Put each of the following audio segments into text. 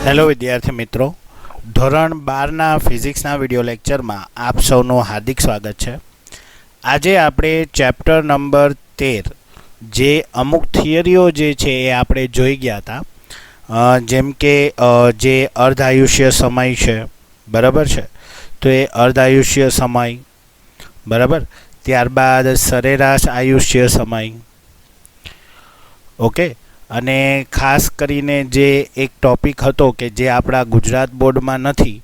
Hello વિદ્યાર્થી મિત્રો, ધોરણ 12ના ફિઝિક્સના વિડિયો લેક્ચરમાં આપ સૌનું હાર્દિક સ્વાગત છે. આજે આપણે ચેપ્ટર નંબર 13 જે અમુક થિયરીઓ જે છે એ આપણે જોઈ ગયા હતા, જેમ કે જે અર્ધાયુષ્ય સમય છે, બરાબર છે, તો એ અર્ધાયુષ્ય સમય, બરાબર, ત્યારબાદ સરેરાશ આયુષ્ય સમય, ઓકે. અને ખાસ કરીને જે એક ટૉપિક હતો કે જે આપણા ગુજરાત બોર્ડમાં નથી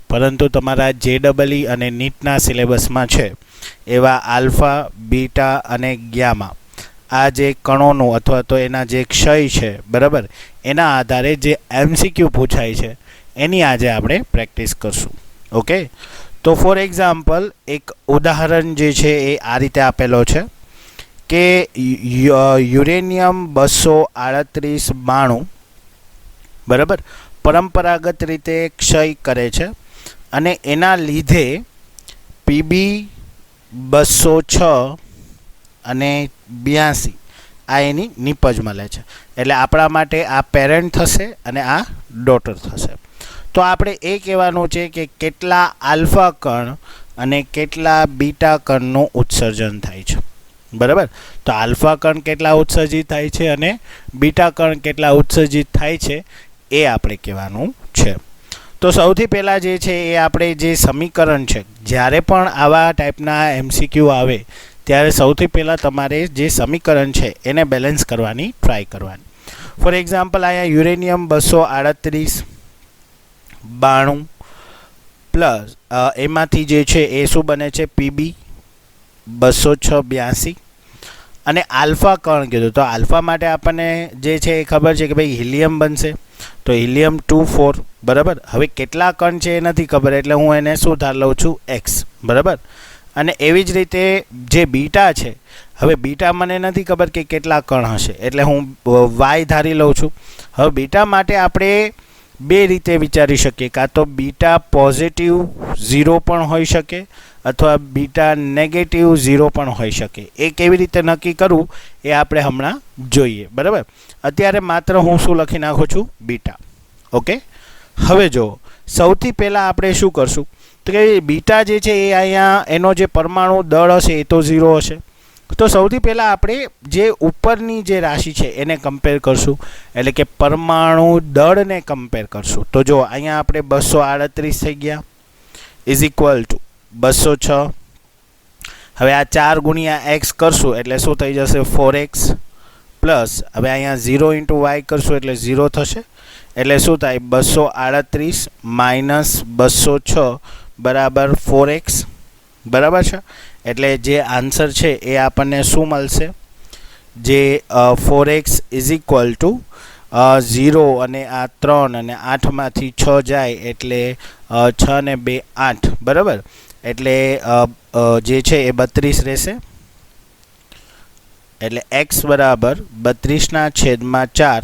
પરંતુ તમારા JEE અને નીટના સિલેબસમાં છે, એવા આલ્ફા, બીટા અને ગ્યામા, આ જે કણોનું અથવા તો એના જે ક્ષય છે, બરાબર, એના આધારે જે MCQ પૂછાય છે એની આજે આપણે પ્રેક્ટિસ કરશું, ઓકે. તો ફોર એક્ઝામ્પલ એક ઉદાહરણ જે છે એ આ રીતે આપેલો છે કે યુરેનિયમ 238 બરાબર પરંપરાગત રીતે ક્ષય કરે છે અને એના લીધે PB 206 અને 82 આ એની નિપજ મળે છે. એટલે આપણા માટે આ પેરેન્ટ થશે અને આ ડોટર થશે. તો આપણે એ કહેવાનું છે કે કેટલા આલ્ફા કણ અને કેટલા બીટા કણનું ઉત્સર્જન થાય છે, બરાબર. તો આલ્ફા કણ કેટલા ઉત્સર્જિત થાય છે અને બીટા કણ કેટલા ઉત્સર્જિત થાય છે એ આપણે કહેવાનું છે. તો સૌથી પહેલાં જે છે એ આપણે જે સમીકરણ છે, જ્યારે પણ આવા ટાઈપના MCQ આવે ત્યારે સૌથી પહેલાં તમારે જે સમીકરણ છે એને બેલેન્સ કરવાની ટ્રાય કરવાની. ફોર એક્ઝામ્પલ અહીંયા યુરેનિયમ 238 પ્લસ એમાંથી જે છે એ શું બને છે PB 206 82 અને આલ્ફા કણ કીધું તો આલ્ફા માટે આપણને જે છે એ ખબર છે કે ભાઈ હિલિયમ બનશે, તો હિલિયમ 24, બરાબર. હવે કેટલા કણ છે એ નથી ખબર એટલે હું એને શું ધાર લઉં છું X, બરાબર. અને એવી જ રીતે જે બીટા છે, હવે બીટા મને નથી ખબર કે કેટલા કણ હશે એટલે હું Y ધારી લઉં છું. હવે બીટા માટે આપણે બે રીતે વિચારી શકીએ, કાં તો બીટા પોઝિટિવ 0 પણ હોઈ શકે અથવા બીટા નેગેટિવ 0 પણ હોઈ શકે. એ કેવી રીતે નક્કી કરવું એ આપણે હમણાં જોઈએ, બરાબર. અત્યારે માત્ર હું શું લખી નાખું છું બીટા, ઓકે. હવે જો સૌથી પહેલાં આપણે શું કરશું તો કે બીટા જે છે એ અહીંયા એનો જે પરમાણુ દળ હશે એ તો 0 હશે. તો સૌથી પહેલાં આપણે જે ઉપરની જે રાશિ છે એને કમ્પેર કરશું, એટલે કે પરમાણુ દળને કમ્પેર કરશું. તો જો અહીંયા આપણે 238 થઈ ગયા ઇઝ ઇક્વલ ટુ 206. હવે આ 4 ગુણ્યા X કરશું એટલે શું થઈ જશે 4X પ્લસ હવે અહીંયા 0 × Y કરશું એટલે 0 થશે. એટલે શું થાય 238 માઇનસ 206 બરાબર 4X, બરાબર છે. એટલે જે આન્સર છે એ આપણને શું મળશે, જે 4X ઇઝ ઇક્વલ ટુ 0 અને આ 3 અને 8માંથી 6 જાય એટલે 6 ને 2 8, બરાબર. એટલે જે છે એ 32 રહેશે. એટલે X બરાબર 32/4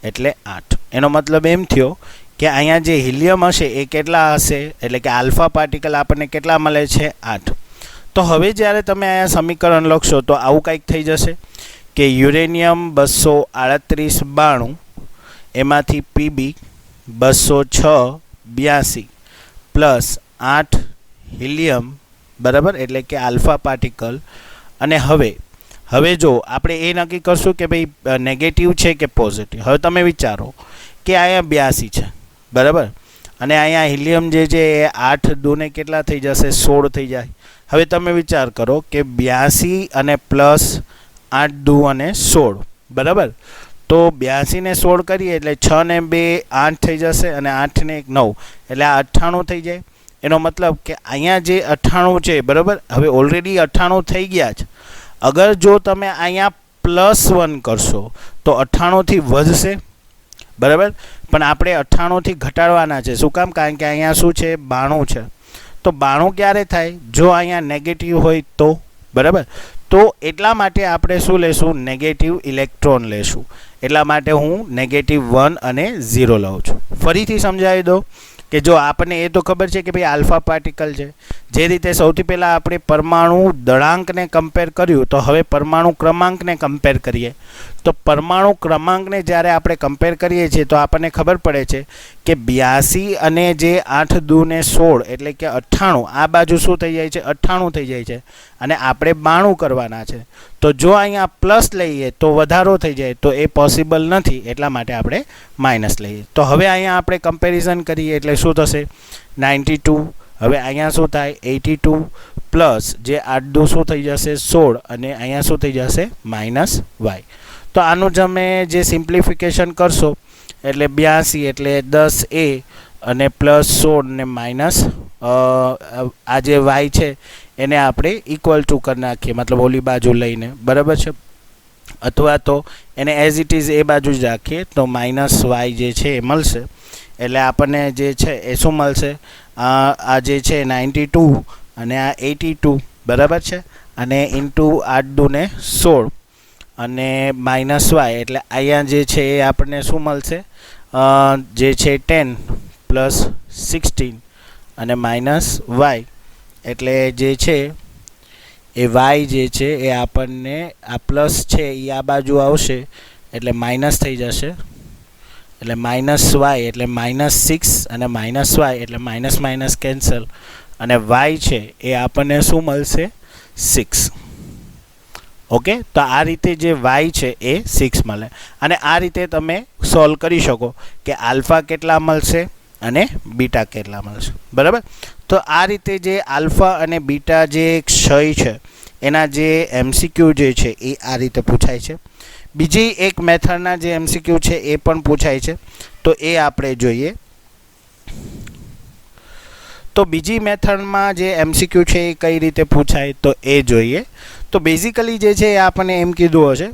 એટલે 8. એનો મતલબ એમ થયો કે અહીંયા જે હિલિયમ હશે એ કેટલા હશે, એટલે કે આલ્ફા પાર્ટિકલ આપણને કેટલા મળે છે 8. તો હવે જ્યારે તમે અહીંયા સમીકરણ લખશો તો આવું કંઈક થઈ જશે કે યુરેનિયમ 238 એમાંથી PB 206 82 પ્લસ 8 હિલિયમ, બરાબર, એટલે કે આલ્ફા પાર્ટિકલ. અને હવે જો આપણે એ નક્કી કરશું કે ભાઈ નેગેટિવ છે કે પોઝિટિવ. હવે તમે વિચારો કે અહીંયા 82 છે, બરાબર, અને અહીંયા હિલિયમ જે છે એ 8 દૂને કેટલા થઈ જશે 16 થઈ જાય. હવે તમે વિચાર કરો કે 82 અને પ્લસ 8 દુ અને 16, બરાબર. તો 82 ને 16 કરીએ એટલે 6 ને 2 8 થઈ જશે અને 8 ને 1 9 એટલે આ 98 થઈ જાય. એનો મતલબ કે અહીંયા જે 98 છે, બરાબર, હવે ઓલરેડી 98 થઈ ગયા છે. અગર જો તમે અહીંયા +1 કરશો તો 98થી વધશે, બરાબર, પણ આપણે 98થી ઘટાડવાના છે. શું કામ? કારણ કે અહીંયા શું છે 92 છે. તો 92 ક્યારે થાય? જો અહીંયા નેગેટિવ હોય તો, બરાબર. તો એટલા માટે આપણે શું લેશું, નેગેટિવ ઇલેક્ટ્રોન લેશું. એટલા માટે હું -1 અને 0 લઉં છું. ફરીથી સમજાવી દો કે જો આપણને એ તો ખબર છે કે ભાઈ આલ્ફા પાર્ટિકલ છે, જે રીતે સૌથી પહેલાં આપણે પરમાણુ દળાંકને કમ્પેર કર્યું, તો હવે પરમાણુ ક્રમાંકને કમ્પેર કરીએ. તો પરમાણુ ક્રમાંકને જ્યારે આપણે કમ્પેર કરીએ છીએ તો આપણને ખબર પડે છે કે 82 અને જે 8 દુ ને 16 એટલે કે 98, આ બાજુ શું થઈ જાય છે? 98 થઈ જાય છે, અને આપણે 92 કરવાના છે. તો જો અહીંયા પ્લસ લઈએ તો વધારો થઈ જાય, તો એ પોસિબલ નથી, એટલા માટે આપણે માઇનસ લઈએ. તો હવે અહીંયા આપણે કમ્પેરિઝન કરીએ એટલે શું થશે? 92. હવે અહીંયા શું થાય? 82 પ્લસ જે 8 દુ શું થઈ જશે? 16, અને અહીંયા શું થઈ જશે? Minus y. તો આનું તમે જે સિમ્પ્લિફિકેશન કરશો એટલે 82 એટલે 10a અને પ્લસ 16 ને માઇનસ આ જે વાય છે એને આપણે ઇક્વલ ટુ કરી નાખીએ, મતલબ ઓલી બાજુ લઈને, બરાબર છે, અથવા તો એને એઝ ઇટ ઇઝ એ બાજુ જ રાખીએ તો માઇનસ વાય જે છે એ મળશે. એટલે આપણને જે છે એ શું મળશે? આ જે છે 92 અને આ 82, બરાબર છે, અને ઇન્ટુ 8 દુ ને 16 અને માઇનસ વાય, એટલે અહીંયા જે છે એ આપણને શું મળશે? જે છે 10 પ્લસ 16 અને માઇનસ વાય, એટલે જે છે એ વાય જે છે એ આપણને આ પ્લસ છે એ આ બાજુ આવશે એટલે માઇનસ થઈ જશે, એટલે માઇનસ વાય એટલે -6 અને માઇનસ વાય એટલે માઇનસ માઇનસ કેન્સલ, અને વાય છે એ આપણને શું મળશે? 6. ઓકે, તો આ રીતે જે વાય છે એ 6 મળે, અને આ રીતે તમે સોલ્વ કરી શકો કે આલ્ફા કેટલા મળશે અને બીટા કેટલા મળશે, બરાબર. તો આ રીતે જે આલ્ફા અને બીટા જે ક્ષય છે એના જે MCQ જે છે એ આ રીતે પૂછાય છે. બીજી એક મેથડના જે MCQ છે એ પણ પૂછાય છે, તો એ આપણે જોઈએ. તો બીજી મેથડમાં જે MCQ છે એ કઈ રીતે પૂછાય તો એ જોઈએ. તો બેઝિકલી જે છે એ આપણને એમ કીધું હશે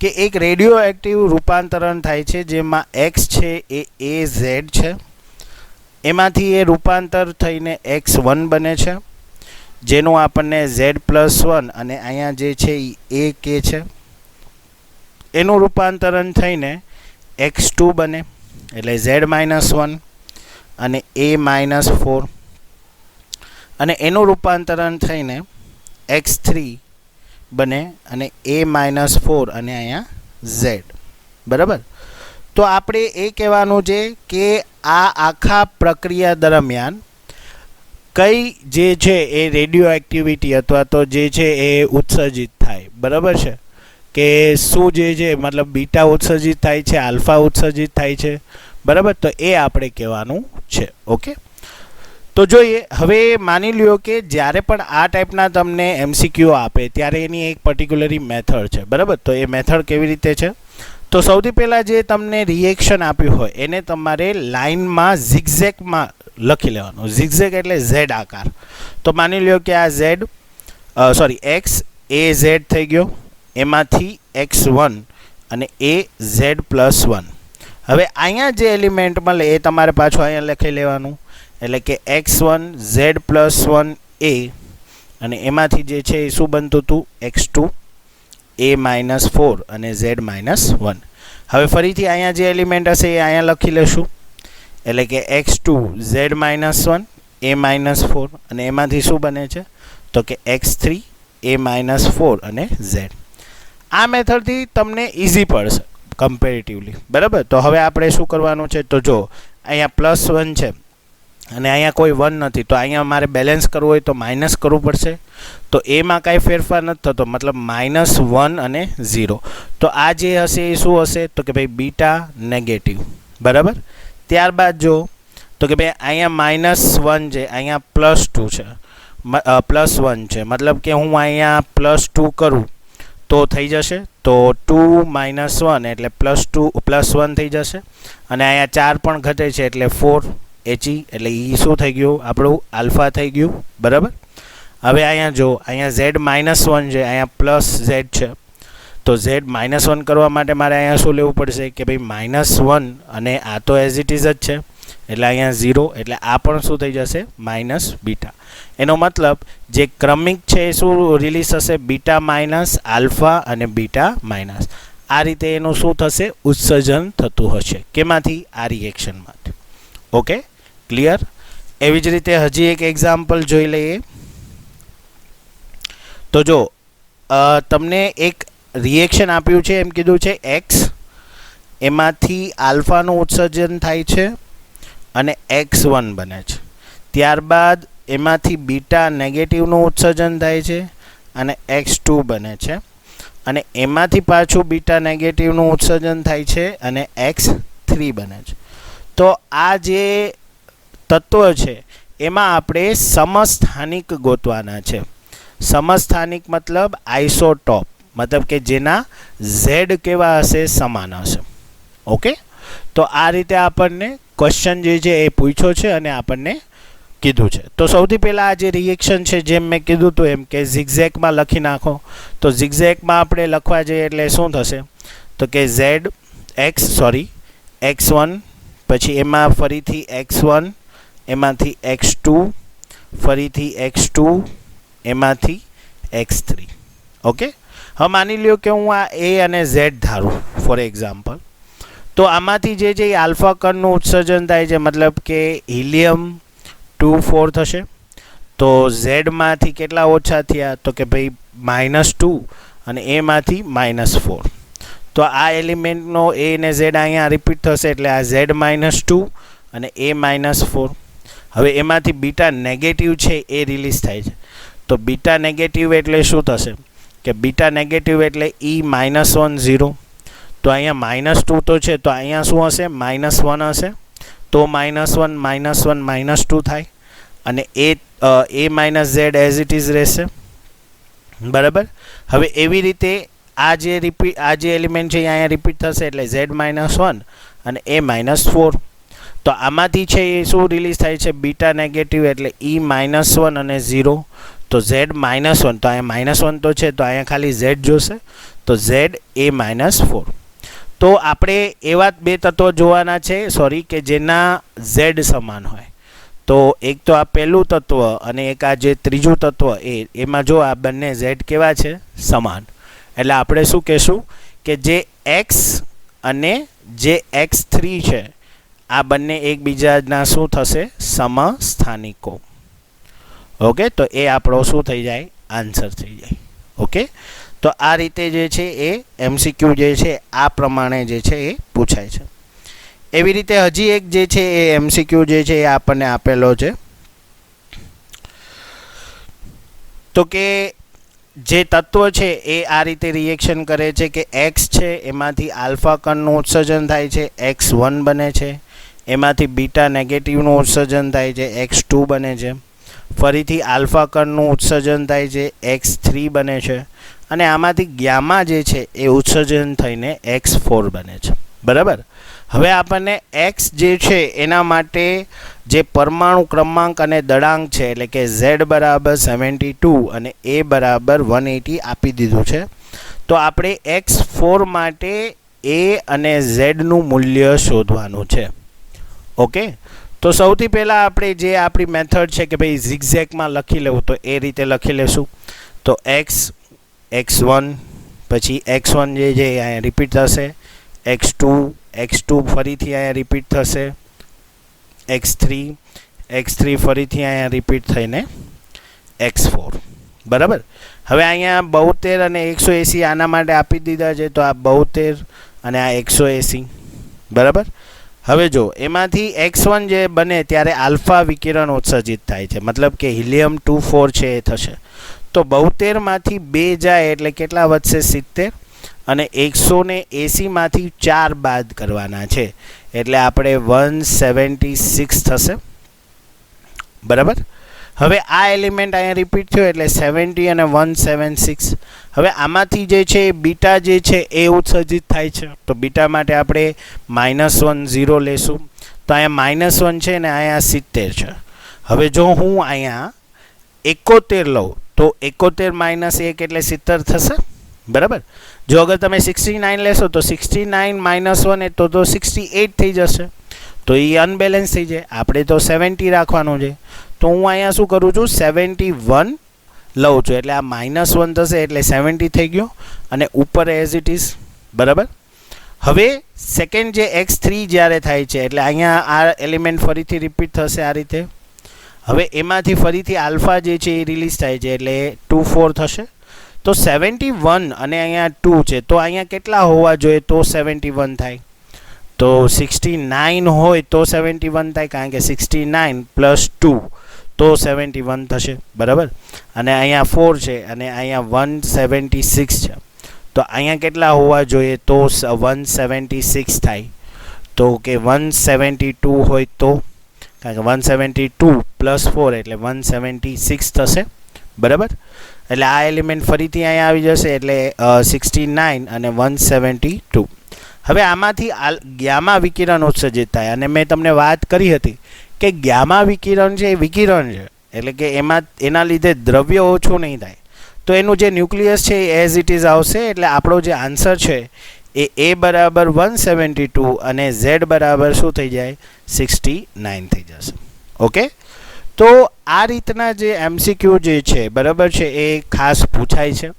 કે એક રેડિયો એક્ટિવ રૂપાંતરણ થાય છે જેમાં x છે એ AZ છે, એમાંથી એ રૂપાંતર થઈને x1 બને છે, જેનું આપણને Z+1 અને અહીંયા જે છે એ AK છે, એનું રૂપાંતરણ થઈને x2 બને એટલે Z-1 અને A-4, અને એનું રૂપાંતરણ થઈને x3 બને અને A-4 અને અહીંયા Z, બરાબર. તો આપણે એ કહેવાનું છે કે આ આખા પ્રક્રિયા દરમિયાન કઈ જે છે એ રેડિયો એક્ટિવિટી અથવા તો જે છે એ ઉત્સર્જિત થાય, બરાબર છે, કે શું જે છે મતલબ બીટા ઉત્સર્જિત થાય છે, આલ્ફા ઉત્સર્જિત થાય છે, બરાબર. તો એ આપણે કહેવાનું છે. ઓકે, તો જોઈએ. હવે માની લ્યો કે જ્યારે પણ આ ટાઈપના તમને MCQ આપે ત્યારે એની એક પર્ટિક્યુલરી મેથડ છે, બરાબર. તો એ મેથડ કેવી રીતે છે? તો સૌથી પહેલાં જે તમને રિએક્શન આપ્યું હોય એને તમારે લાઇનમાં ઝિગઝેગમાં લખી લેવાનું. ઝિગઝેગ એટલે Z આકાર. તો માની લ્યો કે આ x AZ થઈ ગયો, એમાંથી x1 અને AZ+1. હવે અહીંયા જે એલિમેન્ટ મળે એ તમારે પાછું અહીંયા લખી લેવાનું, એટલે કે x1 Z+1 A, અને એમાંથી જે છે એ શું બનતું હતું? x2 A-4 અને Z-1. હવે ફરીથી અહીંયા જે એલિમેન્ટ હશે એ અહીંયા લખી લેશું, એટલે કે x2 Z-1 A-4, અને એમાંથી શું બને છે? તો કે x3 A-4 અને Z. આ મેથડથી તમને ઇઝી પડશે કમ્પેરેટિવલી, બરાબર. તો હવે આપણે શું કરવાનું છે? તો જો અહીંયા +1 છે અને અહીંયા કોઈ 1 નથી, તો અહીંયા મારે બેલેન્સ કરવું હોય તો માઇનસ કરવું પડશે. તો એમાં કાંઈ ફેરફાર નથી થતો, મતલબ -1 અને 0. તો આ જે હશે એ શું હશે? તો કે ભાઈ બીટા નેગેટિવ, બરાબર. ત્યારબાદ જો તો કે ભાઈ અહીંયા -1 છે, અહીંયા +2 છે, +1 છે, મતલબ કે હું અહીંયા +2 કરું તો થઈ જશે. તો 2 - 1 એટલે +1 થઈ જશે, અને અહીંયા 4 પણ ઘટે છે એટલે 4 HE, એટલે એ શું થઈ ગયું? આપણું આલ્ફા થઈ ગયું, બરાબર. હવે અહીંયા જો અહીંયા Z-1 છે, અહીંયા +Z છે, તો Z-1 કરવા માટે મારે અહીંયા શું લેવું પડશે કે ભાઈ -1, અને આ તો એઝ ઇટ ઇઝ જ છે એટલે અહીંયા 0, એટલે આ પણ શું થઈ જશે? -બીટા. એનો મતલબ જે ક્રમિક છે એ શું રિલીઝ થશે? બીટા માઇનસ આલ્ફા અને બીટા માઇનસ. આ રીતે એનું શું થશે? ઉત્સર્જન થતું હશે. કેમાંથી? આ રિએક્શનમાંથી. Okay, clear? એવી જ રીતે હજી એક એક્ઝામ્પલ જોઈ લઈએ. તો જો તમને એક રિએક્શન આપ્યું છે, એમ કીધું છે એક્સ, એમાંથી આલ્ફાનું ઉત્સર્જન થાય છે અને X1 બને છે. ત્યારબાદ એમાંથી બીટા નેગેટિવનું ઉત્સર્જન થાય છે અને X2 બને છે. અને એમાંથી પાછું બીટા નેગેટિવનું ઉત્સર્જન થાય છે અને X3 બને છે. તો આ જે તત્વ છે એમાં આપણે સમસ્થાનિક ગોતવાના છે. સમસ્થાનિક મતલબ આઇસોટોપ, મતલબ કે જેના Z કેવા હશે? સમાન હશે. ઓકે, તો આ રીતે આપણને ક્વેશ્ચન જે છે એ પૂછ્યો છે અને આપણને કીધું છે. તો સૌથી પહેલાં આ જે રિએક્શન છે, જેમ મેં કીધું હતું એમ કે ઝિગઝેગમાં લખી નાખો. તો ઝિગઝેગમાં આપણે લખવા જઈએ એટલે શું થશે? તો કે X1, પછી એમાં ફરીથી X1, એમાંથી X2, ફરીથી X2, એમાંથી X3. ઓકે, હવે માની લ્યો કે હું આ A અને Z ધારું ફોર એક્ઝામ્પલ. તો આમાંથી જે છે એ આલ્ફા કણનું ઉત્સર્જન થાય છે, મતલબ કે હિલિયમ 2 4 થશે. તો ઝેડમાંથી કેટલા ઓછા થયા? તો કે ભાઈ -2 અને એમાંથી -4. તો આ એલિમેન્ટનો A ને Z અહીંયા રિપીટ થશે એટલે આ Z -2 અને A -4. હવે એમાંથી બીટા નેગેટિવ છે એ રિલીઝ થાય છે. તો બીટા નેગેટિવ એટલે શું થશે? કે બીટા નેગેટિવ એટલે E -1 0. તો અહીંયા -2 તો છે, તો અહીંયા શું હશે? -1 હશે. તો -1 -2 થાય અને A Z as it is રહેશે. બરાબર. હવે એવી રીતે આ જે એલિમેન્ટ છે અહીંયા રિપીટ થશે એટલે Z -1 અને A -4. તો આમાંથી છે એ શું રિલીઝ થાય છે? બીટા નેગેટિવ એટલે E -1 અને 0. તો Z -1, તો અહીંયા -1 તો છે, તો અહીંયા ખાલી Z જોશે. તો Z A -4. તો આપણે એવા બે તત્વો જોવાના છે કે જેના Z સમાન હોય. તો એક તો આ પહેલું તત્વ અને એક આ જે ત્રીજું તત્વ એમાં જો આ બંને Z કેવા છે? સમાન. એટલે આપણે શું કહેશું કે જે X અને જે X3 છે આ બંને એકબીજાના શું થશે? સમસ્થાનિકો. ઓકે, તો એ આપણો શું થઈ જાય? આન્સર થઈ જાય. ઓકે, તો આ રીતે જે છે એ MCQ જે છે આ પ્રમાણે જે છે એ પૂછાય છે. એવી રીતે હજી એક જે છે એ MCQ જે છે એ આપણને આપેલો છે. તો કે જે તત્વ છે એ આ રીતે રિએક્શન કરે છે કે X છે એમાંથી આલ્ફા કણનું ઉત્સર્જન થાય છે, X1 બને છે. એમાંથી બીટા નેગેટિવનું ઉત્સર્જન થાય છે, X2 બને છે. ફરીથી આલ્ફા કણનું ઉત્સર્જન થાય છે, X3 બને છે. અને આમાંથી ગામા જે છે એ ઉત્સર્જન થઈને X4 બને છે. બરાબર. હવે આપણને X જે છે એના માટે જે પરમાણુ ક્રમાંક અને દળાંક છે એટલે કે Z બરાબર 72 અને A બરાબર 180 આપી દીધું છે. તો આપણે X4 માટે A અને Z નું મૂલ્ય શોધવાનું છે. ઓકે, તો સૌથી પહેલાં આપણે જે આપણી મેથડ છે કે ભાઈ ઝિગઝેગમાં લખી લેવું, તો એ રીતે લખી લેશું. તો X1, પછી X1 જે છે અહીંયા રિપીટ થશે, X2 ફરીથી અહીંયા રિપીટ થશે, X3 ફરીથી અહીંયા રિપીટ થઈને X4. બરાબર. હવે અહીંયા 72 અને 180 આના માટે આપી દીધા છે, તો આ 72 અને આ 180. બરાબર. હવે જો એમાંથી X1 જે બને ત્યારે આલ્ફા વિકિરણ ઉત્સર્જિત થાય છે, મતલબ કે હિલિયમ 2 4 છે એ થશે. તો 72 માંથી 2 જાય એટલે કેટલા વધશે? 70. અને 180 માંથી 4 બાદ કરવાના છે એટલે આપણે 176 થશે. બરાબર. હવે આ એલિમેન્ટ અહીંયા રિપીટ થયો એટલે 70 અને 176. હવે આમાંથી જે છે બીટા જે છે એ ઉત્સર્જિત થાય છે. તો બીટા માટે આપણે -1 0 લેશું. તો અહીંયા -1 છે ને અહીંયા 70 છે. હવે જો હું અહીંયા 71 લઉં તો 71 - 1 એટલે 70 થશે. બરાબર. જો અગર તમે 69 લેશો તો 69 -1 એ તો 68 થઈ જશે. તો એ અનબેલેન્સ થઈ જાય. આપણે તો 70 રાખવાનું છે. તો હું અહીંયા શું કરું છું? 71 લઉં છું એટલે આ -1 થશે એટલે 70 થઈ ગયો અને ઉપર એઝ ઇટ ઇઝ. બરાબર. હવે સેકન્ડ જે x3 જ્યારે થાય છે એટલે અહીંયા આ એલિમેન્ટ ફરીથી રિપીટ થશે આ રીતે. હવે એમાંથી ફરીથી આલ્ફા જે છે એ રિલીઝ થાય છે એટલે 2 4 થશે. તો 71 અને અહીંયા 2 છે તો અહીંયા કેટલા હોવા જોઈએ તો 71 થાય? તો 69 હોય તો 71 થાય, કારણ કે 69 પ્લસ 2 તો 71 થશે, બરાબર. અને અહીંયા 4 છે અને અહીંયા 176 છે તો અહીંયા કેટલા હોવા જોઈએ તો 176 થાય. તો કે 172 હોય તો, કારણ કે 172 પ્લસ 4 એટલે 176 થશે, બરાબર. એટલે આ એલિમેન્ટ ફરીથી અહીંયા આવી જશે એટલે 69 અને 172. હવે આમાંથી ગામા વિકિરણ ઉત્સર્જિત થાય અને મેં તમને વાત કરી હતી કે ગામા વિકિરણ છે એ વિકિરણ છે એટલે કે એના લીધે દ્રવ્ય ઓછું નહીં થાય. તો એનું જે ન્યુક્લિયસ છે એ એઝ ઇટ ઇઝ આવશે. એટલે આપણો જે આન્સર છે એ A બરાબર 172 અને Z બરાબર શું થઈ જાય 69 થઈ જશે. ઓકે, તો આ રીતના જે MCQ જે છે બરાબર છે એ ખાસ પૂછાય છે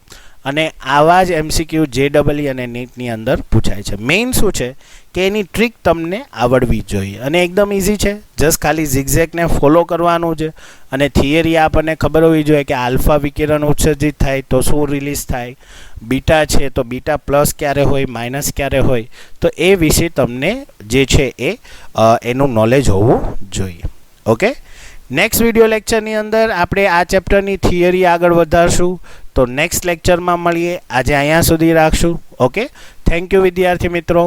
અને આવા જ MCQ JEE અને નીટની અંદર પૂછાય છે. મેઇન શું છે કે એની ટ્રીક તમને આવડવી જોઈએ અને એકદમ ઇઝી છે. જસ્ટ ખાલી ઝિગઝેગને ફોલો કરવાનું છે અને થિયરી આપણને ખબર હોવી જોઈએ કે આલ્ફા વિકિરણ ઉત્સર્જિત થાય તો શું રિલીઝ થાય, બીટા છે તો બીટા પ્લસ ક્યારે હોય, માઇનસ ક્યારે હોય, તો એ વિશે તમને જે છે એ એનું નોલેજ હોવું જોઈએ. ઓકે, નેક્સ્ટ વિડીયો લેક્ચરની અંદર આપણે આ ચેપ્ટરની થિયરી આગળ વધારશું. તો નેક્સ્ટ લેક્ચરમાં મળીએ. આજે અહીંયા સુધી રાખશું. ઓકે, થેન્ક યુ વિદ્યાર્થી મિત્રો.